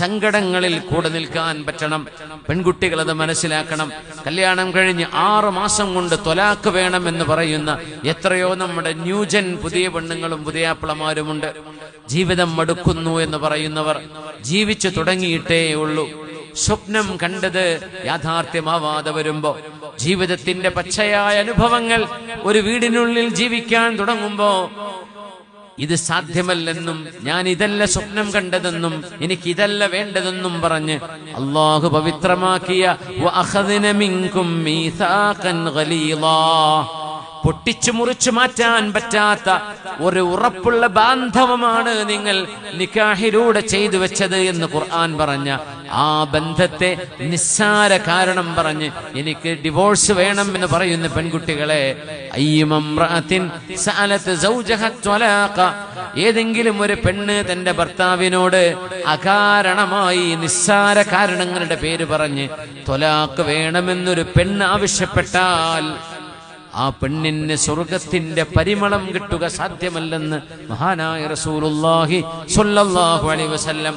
സങ്കടങ്ങളിൽ കൂടെ നിൽക്കാൻ പറ്റണം. പെൺകുട്ടികൾ അത് മനസ്സിലാക്കണം. കല്യാണം കഴിഞ്ഞ് 6 മാസം കൊണ്ട് ത്വലാഖ് വേണമെന്ന് പറയുന്ന എത്രയോ നമ്മുടെ ന്യൂജൻ പുതിയ പെണ്ണുങ്ങളും പുതിയാപ്പിളമാരുമുണ്ട്. ജീവിതം മടുക്കുന്നു എന്ന് പറയുന്നവർ ജീവിച്ചു തുടങ്ങിയിട്ടേ ഉള്ളൂ. സ്വപ്നം കണ്ടത് യാഥാർത്ഥ്യമാവാതെ വരുമ്പോ, ജീവിതത്തിന്റെ പച്ചയായ അനുഭവങ്ങൾ ഒരു വീടിനുള്ളിൽ ജീവിക്കാൻ തുടങ്ങുമ്പോ ഇത് സാധ്യമല്ലെന്നും ഞാൻ ഇതല്ല സ്വപ്നം കണ്ടതെന്നും എനിക്കിതല്ല വേണ്ടതെന്നും പറഞ്ഞ് അല്ലാഹു പവിത്രമാക്കിയ വഅഖദ്ന മിൻകും മീസാഖൻ ഗലീളാ, പൊട്ടിച്ചു മുറിച്ചു മാറ്റാൻ പറ്റാത്ത ഒരു ഉറപ്പുള്ള ബാന്ധവമാണ് നിങ്ങൾ നിക്കാഹിലൂടെ ചെയ്തു വെച്ചത് എന്ന് ഖുർആൻ പറഞ്ഞ ആ ബന്ധത്തെ നിസ്സാര കാരണം പറഞ്ഞ് എനിക്ക് ഡിവോഴ്സ് വേണം എന്ന് പറയുന്ന പെൺകുട്ടികളെ, ഏതെങ്കിലും ഒരു പെണ്ണ് തന്റെ ഭർത്താവിനോട് അകാരണമായി നിസ്സാര കാരണങ്ങളുടെ പേര് പറഞ്ഞ് ത്വലാഖ് വേണമെന്നൊരു പെണ്ണ് ആവശ്യപ്പെട്ടാൽ ആ പെണ്ണിന് സ്വർഗത്തിന്റെ പരിമളം കിട്ടുക സാധ്യമല്ലെന്ന് മഹാനായ റസൂലുള്ളാഹി സ്വല്ലല്ലാഹു അലൈഹി വസല്ലം